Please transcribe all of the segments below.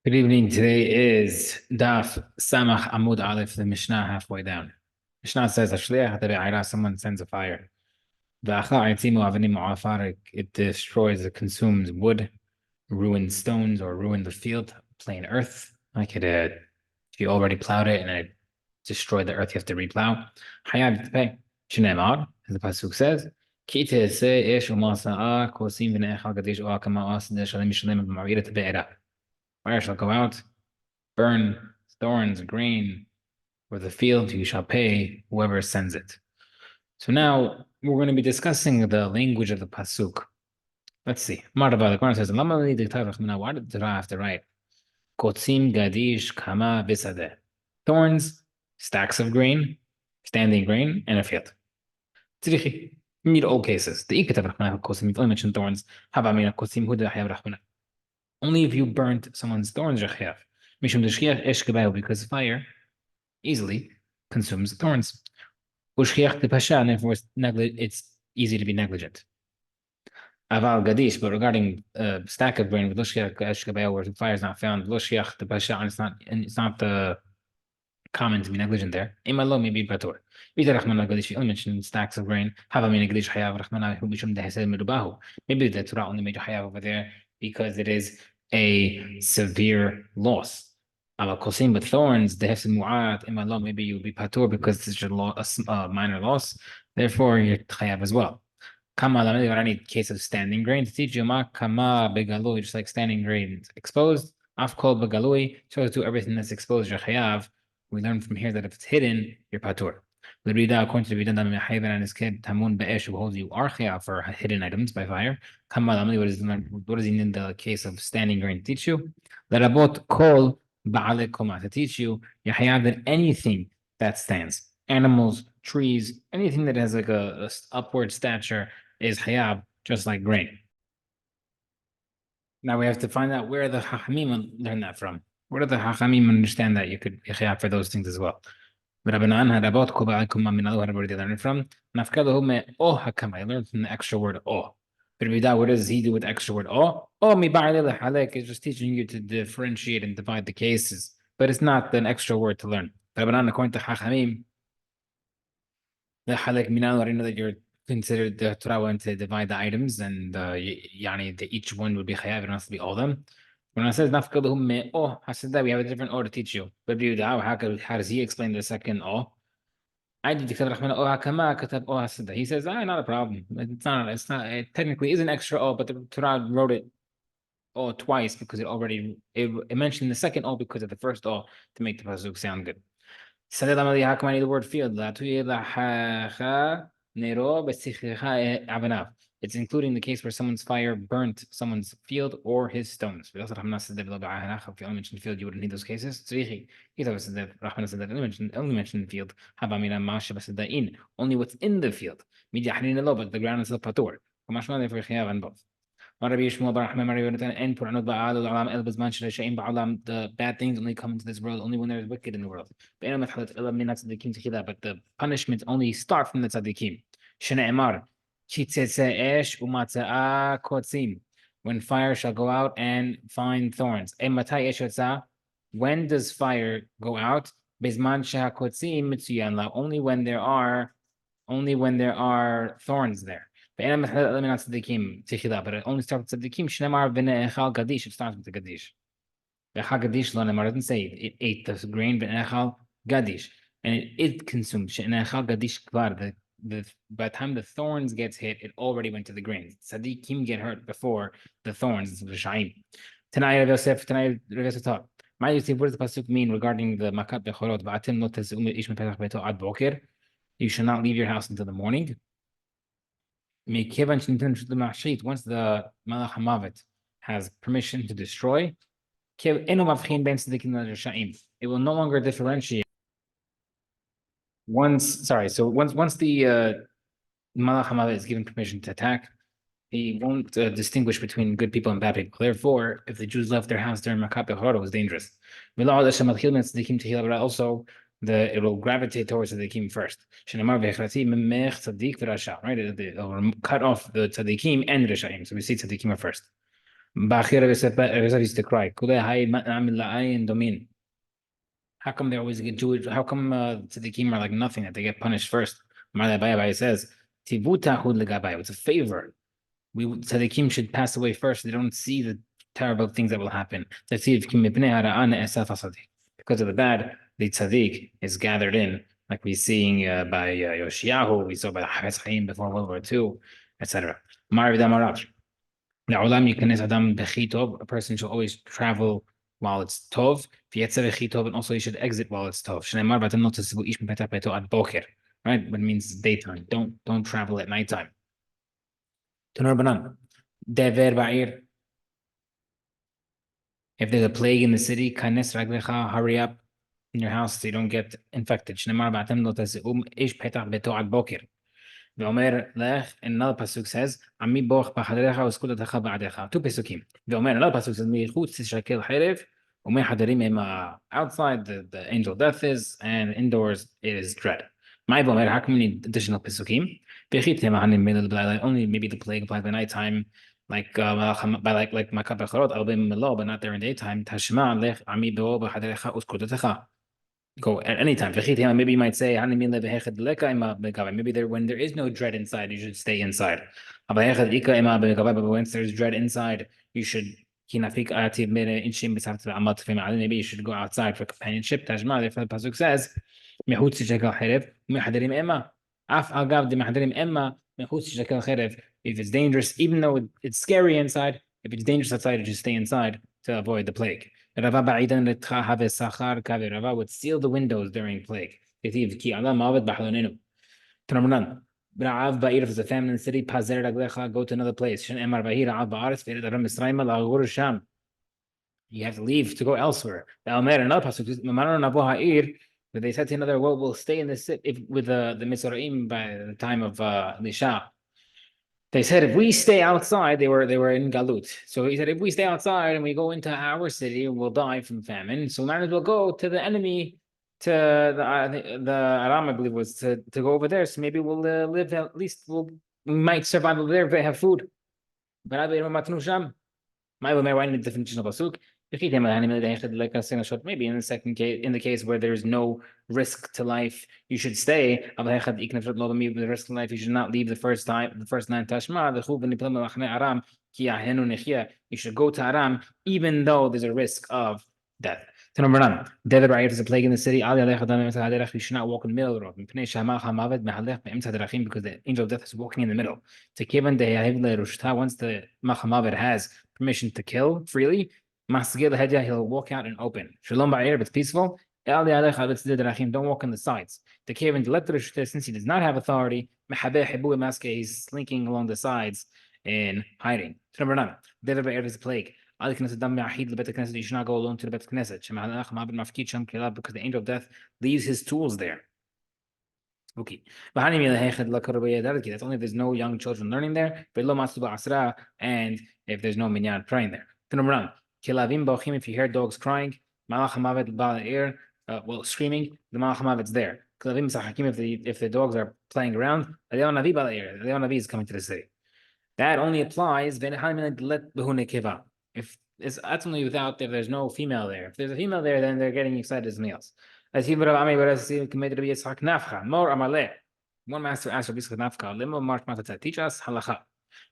Good evening. Today is Daf Samach Amud Aleph, the Mishnah halfway down. Mishnah says, someone sends a fire. It destroys, it consumes wood, ruins stones, or ruins the field, plain earth. Like if you already plowed it and it destroyed the earth, you have to replow. Hayav to pay. Shneimar, as the Pasuk says, Fire shall go out, burn thorns, grain, or the field, you shall pay whoever sends it. So now we're going to be discussing the language of the pasuk. Let's see. Marava, the Quran says, why did the Torah have to write? Kotzim gadish kama bisadeh. Thorns, stacks of grain, standing grain, and a field. Tzrichi. You need all cases. The ikatav rachmana kotzim, you've only mentioned thorns. Havamina kotzim huda hayav rachmana. Only if you burnt someone's thorns, Rechayav. Mishum d'shchiach esh kebayu, because fire easily consumes thorns. Ushchiach d'pasha, and therefore it's easy to be negligent. Aval gadish, but regarding a stack of grain, v'loshchiach esh kebayu, where the fire is not found, v'loshchiach d'pasha, and it's not common to be negligent there. Imalo maybe patur. V'ita rachmana gadish, you only mentioned stacks of grain. Havamina gadish hayav rachmana hu mishum d'hesed merubahu. Maybe the Torah only made hayav over there because it is a severe loss. Kosim with thorns, the hefsed mu'at, imalom, maybe you'll be patur because it's a minor loss. Therefore, you're chayav as well. Kama, I need case of standing grain to teach you. Kama begalui, just like standing grain exposed. Afkol begalui, shows to everything that's exposed, you're chayav. We learn from here that if it's hidden, you're patur. According to the Vidan and his kid Tamun Be'esh, who holds you are chayav for hidden items by fire. What does he need in the case of standing grain to teach you? Larabot kol ba'ale koma, to teach you chayav that anything that stands, animals, trees, anything that has like a upward stature is chayav, just like grain. Now we have to find out where the Hachamim learn that from. Where do the Hachamim understand that you could be chayav for those things as well? Rabbanan harabot ko ba'akum minalu, where did they learn it from? Nafkalahu me o hakama. I learned from the extra word o. But what does he do with the extra word o? O mi ba'alele halek is just teaching you to differentiate and divide the cases, but it's not an extra word to learn. Rabbanan, according to Hachamim, the halek minalu, I know that you're considered the Torah went to divide the items, and each one would be chayav. It don't have to be all of them. When I says nafkalahu me oh, I said that we have a different o to teach you. But how does he explain the second o? He says, not a problem. It's not, it technically is an extra o, but the Torah wrote it o twice because it mentioned the second o because of the first o to make the pasuk sound good. The word field. It's including the case where someone's fire burnt someone's field or his stones. If you only mentioned field, you wouldn't need those cases. Only mentioned field. Only what's in the field. But the ground is still patur. The bad things only come into this world only when there's wicked in the world. But the punishments only start from the tzaddikim. When fire shall go out and find thorns. When does fire go out? Only when there are thorns there. But it only starts with tzaddikim. It starts with the gadish. It doesn't say it ate the grain, but gadish, and it consumed. By the time the thorns gets hit, it already went to the grains. Tzaddikim get hurt before the thorns. Tonight, Rav Yosef taught. What does the pasuk mean regarding the makat bechorot? You shall not leave your house until the morning. Once the Malach HaMavet has permission to destroy, it will no longer differentiate. Once the Malach HaMavet is given permission to attack, he won't distinguish between good people and bad people. Therefore, if the Jews left their house during Makat Bechorot, it was dangerous. But also, it will gravitate towards the tzaddikim first. Right? It will cut off the tzaddikim and the reshaim. So we see tzaddikim are first. Bachir used to cry. Kule hai ma'amil la'ayin domin. How come they always get Jewish? How come tzaddikim are like nothing, that they get punished first? Marla Abaye says, Tivutahud legabai. It's a favor. We tzaddikim should pass away first. They don't see the terrible things that will happen. Because of the bad, the tzaddik is gathered in, like we're seeing by Yoshiyahu, we saw by the Hafez Chaim before World War II, etc. A person should always travel while it's tov. And also you should exit while it's tov. Right? But it means daytime. Don't travel at nighttime. If there's a plague in the city, hurry up in your house so you don't get infected. ואומר לך, another pasuk says, עמי בוך בחדריך וסקודתך בעדיך. Two פסוקים. ואומר, another pasuk says, מחוץ תשקל חרב, ומחדרים הם outside the angel death is, and indoors it is dread. מה ואומר, how come we need additional פסוקים? והחיתם הנמיל בלילה, only maybe the plague applies by nighttime, like by like מכת בכורות, הרבה מלוא, but not there in daytime. תשמע לך, עמי בוך בחדריך וסקודתך. Go at any time. Maybe you might say, maybe there when there is no dread inside, you should stay inside. But once there's dread inside, you should maybe you should go outside for companionship. Therefore, the pasuk says, if it's dangerous, even though it's scary inside, if it's dangerous outside, you just stay inside to avoid the plague. Rava would seal the windows during plague. If there's a famine in the city, go to another place. You have to leave to go elsewhere. Another pasuk, but they said to another, well, we'll stay in the city with the Mitzrayim by the time of Lisha. They said if we stay outside, they were in Galut. So he said if we stay outside and we go into our city, we'll die from famine. So might as well go to the enemy, to the Aram, I believe was to go over there. So maybe we'll live, at least we might survive over there if they have food. But maybe in the definition of pasuk. Maybe in the second case, in the case where there's no risk to life, you should stay. The risk to life, you should not leave the first night Tashma. You should go to Aram, even though there's a risk of death. Is a plague in the city. You should not walk in the middle of the road. Because the angel of death is walking in the middle. Once the Machamovet has permission to kill freely, he'll walk out and open. Shalom ba'ir, if it's peaceful. Don't walk on the sides. The Kevin, since he does not have authority, he's slinking along the sides and hiding. Number 9, is a plague. You should not go alone to the Bet Knesset because the angel of death leaves his tools there. Okay. That's only if there's no young children learning there, and if there's no minyan praying there. If you hear dogs crying, screaming, the Malach HaMavet's there. If the dogs are playing around, Eliyahu Navi is coming to the city. That only applies if it's only without if there's no female there. If there's a female there, then they're getting excited as males. One master asked Rabbi Yitzchak, teach us halacha.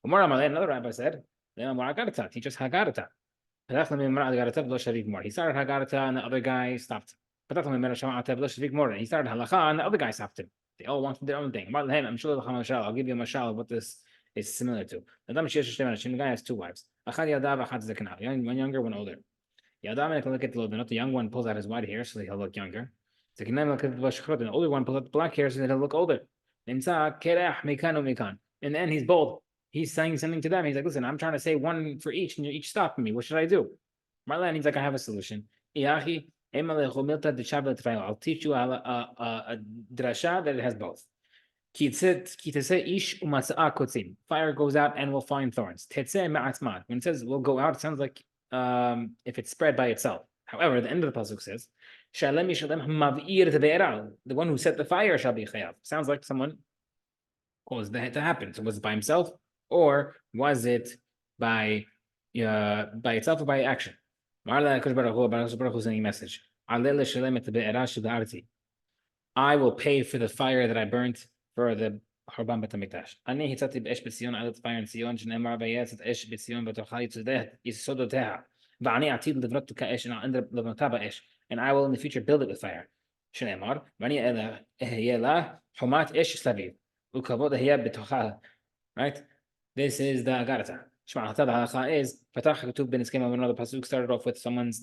Another rabbi said, teach us Haggadata. He started Haggadata and the other guy stopped him. He started Halacha and the other guy stopped him. They all wanted their own thing. I'll give you a mashal of what this is similar to. The guy has two wives. One younger, one older. The young one pulls out his white hair so he'll look younger. The older one pulls out the black hair so that he'll look older. In the end, he's bold. He's saying something to them. He's like, listen, I'm trying to say one for each, and you're each stopping me. What should I do? Marlan, he's like, I have a solution. I'll teach you a drasha that it has both. Fire goes out and will find thorns. When it says will go out, it sounds like if it's spread by itself. However, the end of the pasuk says, the one who set the fire shall be chayav. Sounds like someone caused that to happen. So was it by himself? Or was it by by itself or by action. Baruch Hu sending a message. I will pay for the fire that I burnt for the Harban Bet HaMikdash. אני הצעתי באש בציון על fire in ציון, שנאמר ויצאת אש בציון בתוכה יסודותיה. ואני עתיד לבנות כאש, and I'll end up לבנותה באש. And I will in the future build it with fire. שנאמר, ואני אהיה לה חומת אש סביב, וכבוד אהיה בתוכה. Right? This is the Agarata. Shema, the halacha is Patach Ketub ben Iskem. Another pasuk started off with someone's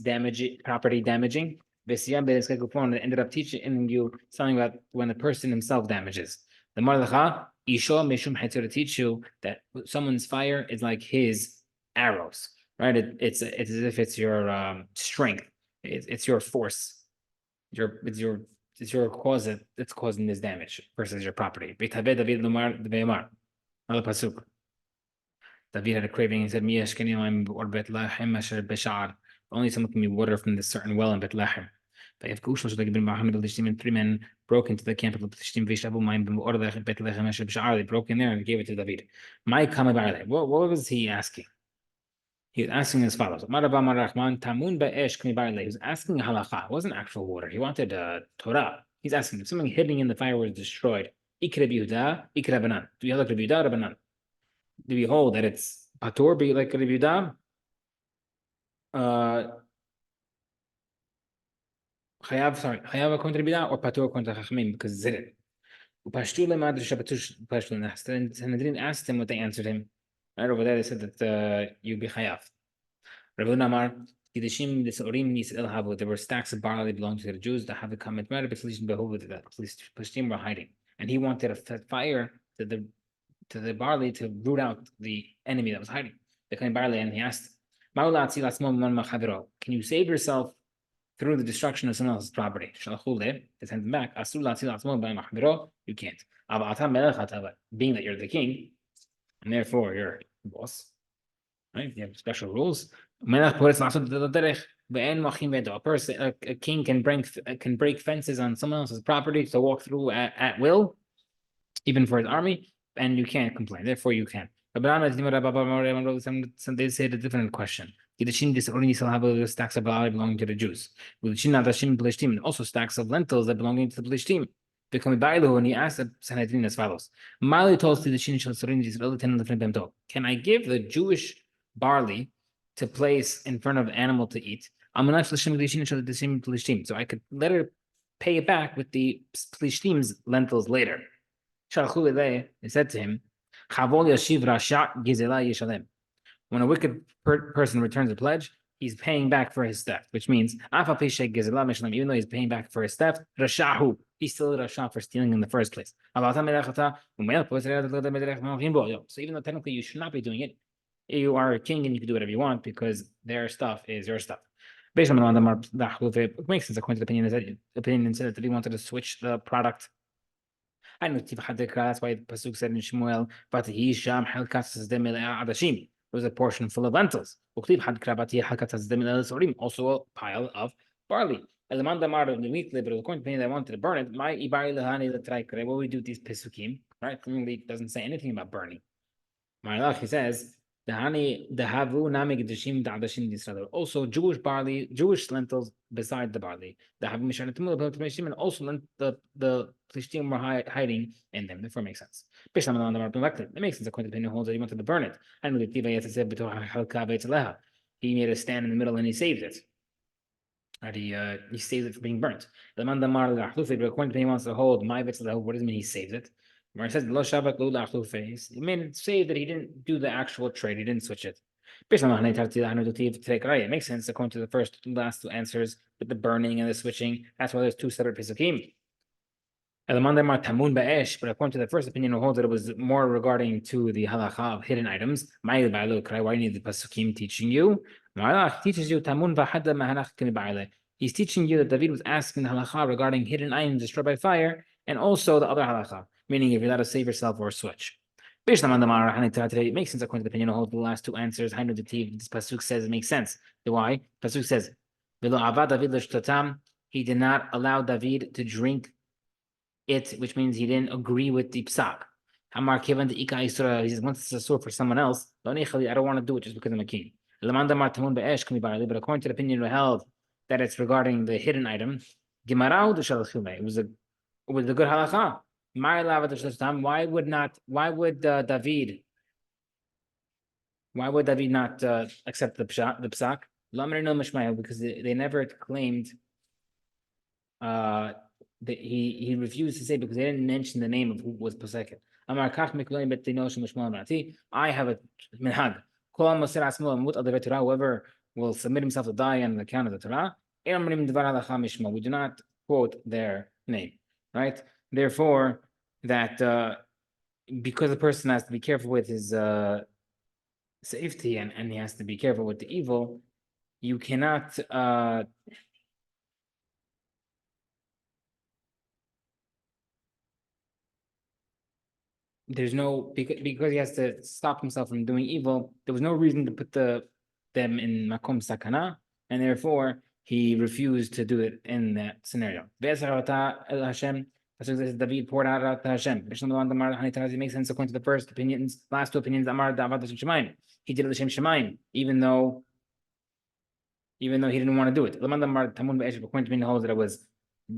property damaging. Vesiyam ben Iskem Kupon ended up teaching you something about when the person himself damages. The Marlacha Isho Meshum Heter to teach you that someone's fire is like his arrows, right? It's as if it's your strength. It's your force. It's your cause that's causing this damage versus your property. Another pasuk. David had a craving. He said, only someone can be water from this certain well in Bethlehem. And 3 men broke into the camp of the Plishtim. They broke in there and gave it to David. What was he asking? He was asking as follows. He was asking halacha. It wasn't actual water. He wanted Torah. He's asking if something hidden in the fire was destroyed. Do we hold do we hold that it's patur be like Rabbi Yehuda? Chayav according to Rabbi Yehuda or patur according to Chachamim because zidit. Upashtu lemad pashtu nast. And Sanhedrin asked him what they answered him. Right over there, they said that you be chayav. Rabbi Namar Kiddushim Disorim Yisrael Havu. There were stacks of barley belonging to the Jews that have come at Mary Bethlehem Behovah that Plishtim were hiding, and he wanted to set fire to the barley to root out the enemy that was hiding. They came barley and he asked, can you save yourself through the destruction of someone else's property? They sent him back. You can't. Being that you're the king, and therefore you're the boss, right? You have special rules. A king can break fences on someone else's property to walk through at will, even for his army, and you can't complain. Therefore, you can. They said a different question. Have stacks of barley belonging to the Jews. And also stacks of lentils that belonging to the Plishtim. And he asked the Sanhedrin as follows. Can I give the Jewish barley to place in front of the animal to eat? So I could let her pay it back with the Plishtim's lentils later. They said to him, when a wicked person returns a pledge, he's paying back for his theft, which means even though he's paying back for his theft, he's still a rasha for stealing in the first place. So even though technically you should not be doing it, you are a king and you can do whatever you want because their stuff is your stuff. Based on the it makes sense according to the opinion said that he wanted to switch the product. I know that's why the pasuk said in Shmuel, but he sham adashim. There was a portion full of lentils. Also a pile of barley. But according to the that wanted to burn it, what we do with these pesukim, right? Clearly it doesn't say anything about burning. He says, also Jewish barley, Jewish lentils beside the barley. And also the Plishtim were hiding in them. Therefore, it makes sense. It makes sense according to the opinion holds that he wanted to burn it. He made a stand in the middle and he saved it. Right, he saved it from being burnt. According to he wants to hold my what does it mean he saved it? Where it says he made it say that he didn't do the actual trade, he didn't switch it. It makes sense according to the last two answers with the burning and the switching. That's why there's two separate pesukim. But according to the first opinion, it holds that it was more regarding to the halacha of hidden items. Why do you need the pasukim teaching you? Teaches you he's teaching you that David was asking the halacha regarding hidden items destroyed by fire, and also the other halacha, meaning if you're allowed to save yourself or switch. It makes sense according to the opinion of the last two answers. This pasuk says it makes sense. Why? Pasuk says, he did not allow David to drink it, which means he didn't agree with the psak. He says, once it's a sword for someone else, I don't want to do it just because I'm a king. But according to the opinion we held that it's regarding the hidden item, it was the good halacha. Why would not? Why would David not accept the psak? Because they never claimed that he refused to say because they didn't mention the name of who was posek. I have a minhag. Whoever will submit himself to die on the account of the Torah, we do not quote their name, right? Therefore, that because the person has to be careful with his safety and he has to be careful with the evil, you cannot there's no because he has to stop himself from doing evil. There was no reason to put them in makom sakana, and therefore he refused to do it in that scenario. Hashem, David poured out to Hashem. It makes sense according to the first opinions, last two opinions. Amar da'avad Shemaim. He did it l'shem Shemaim, even though he didn't want to do it. According to me, holds that it was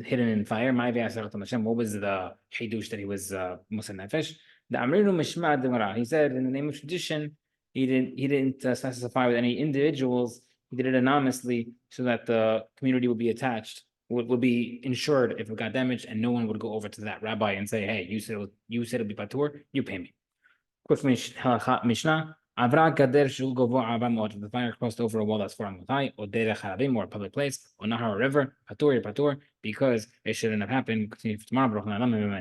hidden in fire. What was the hidush that he was Musa Nefesh? The Amrinu Mishmad Demara. He said in the name of tradition, he didn't specify with any individuals. He did it anonymously so that the community would be attached, would be insured if it got damaged, and no one would go over to that rabbi and say, "Hey, you said it'll be patur, you pay me." Quick Mishnah. Avra gader shul govo avamot. The fire crossed over a wall that's 400 high, or derech harabim, or a public place, or nahar, a river, patur, because it shouldn't have happened. Continue for tomorrow.